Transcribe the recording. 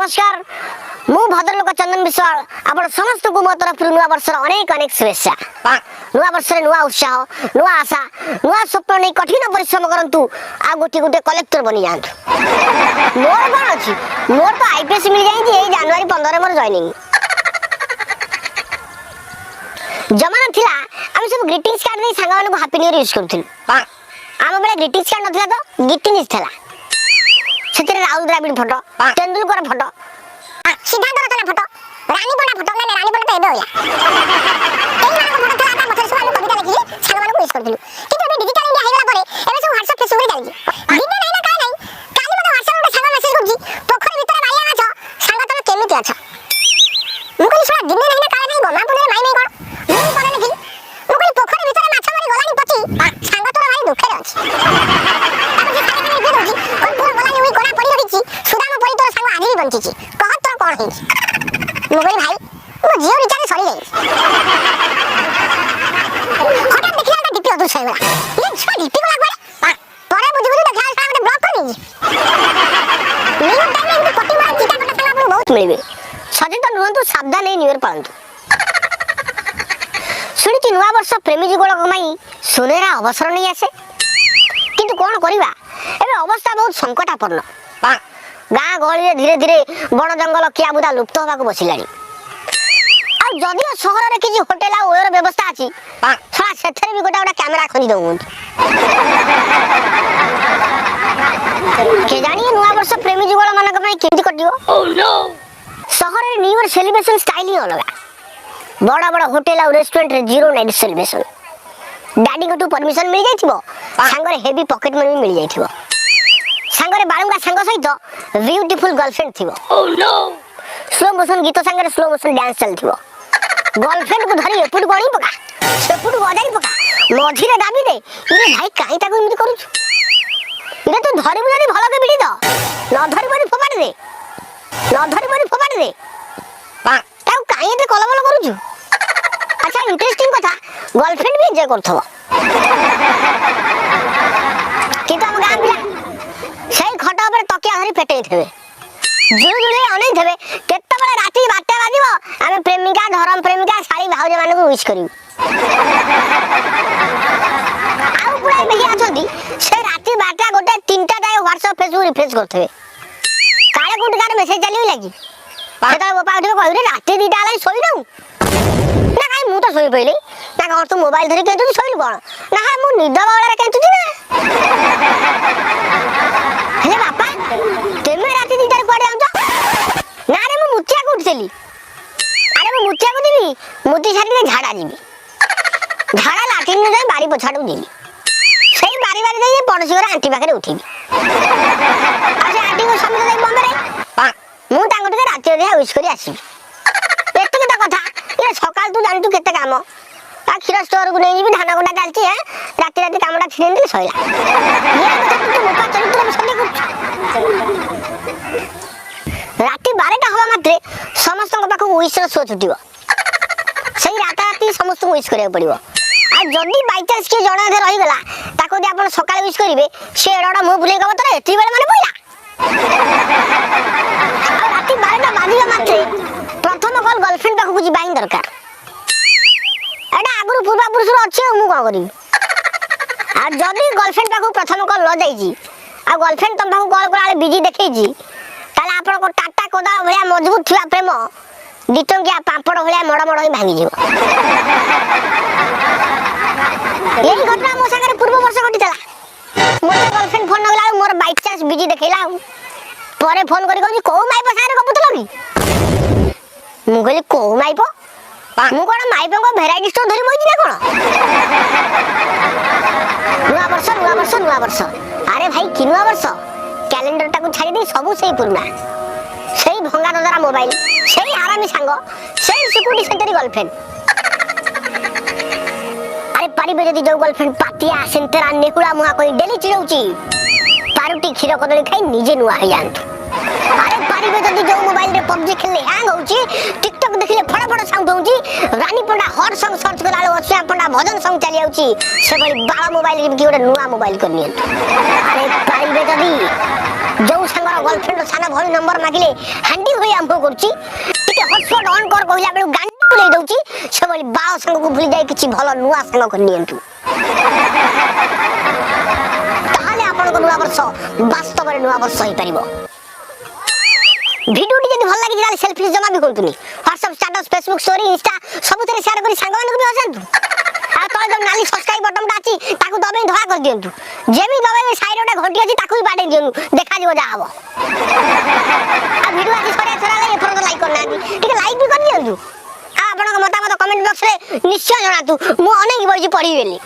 नमस्कार मु भद्रलोक चंदन विश्वाल आपण समस्त को मो तरफ नुआ वर्ष अनेक अनेक शुभेच्छा। नुआ वर्ष नुआ उत्साह नुआ आशा नुआ स्वप्न नहीं कठिन परिश्रम करंतु आ गोटी गोटे कलेक्टर बनी जांतु। मोर कोन अछि मोर तो आईपीएस मिल जाई जे जनवरी 15 मोर जॉइनिंग जमाना थिला हम सब ग्रीटिंग्स कार्ड दे संगा मानको हैप्पी न्यू ईयर यूज करथिल। आम बेले ग्रीटिंग्स कार्ड नथिला तो गिफ्टिंग्स थिला सेतरे राहुल द्रविड़ फोटो तेंदुलकर फोटो सिद्धांत रतन फोटो रानी बड़ा फोटो ना रानी बड़ा तो एबे होया एई मानको फोटो था मथर सुआ कविता लिखि संगा मानको यूज करथिलु किंतु एबे डिजिटल इंडिया हेगला परे एबे सब व्हाट्सएप फेसबुक रे जाली दिन नहीं ना का नहीं काली मते व्हाट्सएप रे संगा मेसेज करजी पोखरी भीतर बाया अछ संगा तमे केमिति अछ मु कहि सुआ दिन नहीं ना का नहीं गमा पुने माई नहीं कोन मु कोन लिखि मु कहि पोखरी भीतर माछ मारी गलानी पची संगा तोर भाई दुखे रे अछि बंची कह तो कौन है मोबाइल भाई मो जियो रिचार्ज सरी गई हटा देखिला ता डीपी अदुर सही वाला ये छुआ डीपी को लागबे परे बुझी बुझी देखला सा मते ब्लॉक कर नी न्यू टाइम में पट्टी मार चिता पटा साला आपन बहुत मिलबे सचेतन रुहंतु सावधान नहीं न्यू ईयर पालंतु। सुनिति नुआ वर्ष प्रेमी जुगल कमाई सुनेरा अवसर नहीं आसे किंतु कोन करिवा एबे अवस्था बहुत संकटापन्न गाँ गहली धीरे धीरे बड़ जंगल किया बुदा लुप्त होगा बसिलानी जदियो सहर रे किछि होटल आ ओयर व्यवस्था अछि छा सेथरे भी गोटा गोटा कैमरा खनी दउ के जानी नुआ वर्ष प्रेमी जुगल मानक में केति कटियो ओह नो सहर रे न्यू ईयर सेलिब्रेशन स्टाइल ही अलग बड़ बड़ होटल आ रेस्टोरेंट रे जीरो नाइट सेलिब्रेशन डैडी को परमिशन मिल जाइथिबो संग रे हेवी पॉकेट मनी मिल जाइथिबो संगरे बालुंगा संग सहित ब्यूटीफुल गर्लफ्रेंड थिबो ओह नो स्लो मोशन गीत संगरे स्लो मोशन डांस चलथिबो गर्लफ्रेंड को धरी एपुट गणी पका सेपुट गजाई पका मझिरे दाबी दे इरे भाई काई ताको इमिति करू इरे तू धरी बुझानी भलो के बिडी द न धरी बनी फोपाड़ दे न धरी बनी फोपाड़ दे ताऊ काई एते कलबल करू अच्छा इंटरेस्टिंग कथा गर्लफ्रेंड भी एन्जॉय करथबो किंतु हम गाम पिला सही खटा पर तकिया धरी पेटे थेबे जुळु जुळे अनै थेबे केते बेला राती 12टा बाजिबो आमे प्रेमिका धरम प्रेमिका सारी भाउज मानको विश करिवु आउ पुरा बेहिया छथि से राती 12टा गोटे 3टा जाय व्हाट्सएप फेसबुक रिफ्रेश करथेबे काळे गुड कार मेसेज चलियो लागी सेता गोपा उठिबो कहबे राती 2टा लाई सोई रहू ना काई मु तो सोई पइले ना घर तो मोबाइल धरि केतु सोइलु कोन ना मु निद बावळा रे केतु ना हेले बापा तेमे राती 2टा कोडे आउछ ना रे मु मुतिया को उठली अरे मु मुतिया को दिबी मुति छाडी झाडा जीबी झाडा लाटिन ने बारी पछाडू जीबी सेई बारी बारी दे पड़ोसी घर आंटी पाखरे उठीबी आ से आंटी को समित दे बंद रे मु तांगो टिके राती रे विश करी आसीबी एते केता कथा ये सकाल तू जानि तू केते काम आ क्षीर स्टोर को नहीं जीबी धान कोंडा चलची है राती राती कामडा छिने दे सइला ये कथा तू मोपा चरित्र में सन्देह कर राती 12टा हवा मात्रे समस्त को पाखो विश रो सो छुटिबो सही रात राती समस्त को विश करिया पड़िबो आ जदी बाय चांस के जणा दे रही गला ताको दे आपण सकाळ विश करिवे से एडा मु भुले गब तरे एती बेले माने पइला आ राती 12टा बाजिबा मात्रे प्रथम कॉल गर्लफ्रेंड पाखो जी बाइन दरकार एडा आगुरु पूर्वा पुरुष रो अछि मु का करी आ जदी गर्लफ्रेंड पाखो प्रथम कॉल ल जाई जी आ गर्लफ्रेंड तम पाखो कॉल कराले बिजी देखै जी ताले आपण को टाटा कोदा भलिया मजबूत थिया प्रेम दिटंगिया पापड़ भलिया मड मड ही भांगी जीव यही घटना मो संगे पूर्व वर्ष घटितला मोर गर्लफ्रेंड फोन लगला मोर बाय चांस बिजी देखैला परे फोन करी कहू को माई पसारे गपुतलो की मु कहली को माई प मु कोन माई प को भेराइटी स्टोर धरि मोइजी ना कोन नुआ वर्ष अरे भाई कि नुआ वर्ष कैलेंडर टाको छाड़ी दे सब सही पुरना सही भंगा नजरा मोबाइल सही आरामी सांग सही सिक्योरिटी सेंटर गर्लफ्रेंड अरे परिबे जदी जो गर्लफ्रेंड पातिया सेंटरा नेकुड़ा मुहा कोई डेली चिड़ौची पारुटी खीर कदली खाई निजे नुआ हो जांतु अरे परिबे जदी जो मोबाइल रे पबजी खेले हैंग होची टिकटॉक देखले फड़ फड़ साउंड होउची रानी पंडा हॉट सॉन्ग सर्च कला अश्या पंडा भजन सॉन्ग चली आउची से बड़ी बाळ मोबाइल की गोटे नुआ मोबाइल करनी अरे पाइबे जदी जो संगर गर्लफ्रेंड साना भई नंबर मागिले हांडी होई आंभो करची टिके हॉटस्पॉट ऑन कर कहिला बेलु गांडी बुले दउची से बड़ी बाळ संग को भूली जाई किछि भलो नुआ संग करनियंतु ताले आपण को नुआ वर्ष वास्तव रे नुआ वर्ष होई परिबो वीडियो टी जदी भल लागि ताले सेल्फी जमा भी करतुनी WhatsApp status Facebook story insta सब तरे शेयर करी संग मान को भी हसंतु आ तो जब नाली सब्सक्राइब बटन ता अछि ताकू दबे धवा कर दियंतु जेमी दबे साइड ओटे घंटी अछि ताकू बाडे दियनु देखा जिवो जा हबो आ वीडियो आछि सरे सरा लागे फरक लाइक करना ठीक लाइक भी कर दियंतु आ आपन मतामत कमेंट बॉक्स रे निश्चय जणातु मु अनेक बळजी पढी बेली।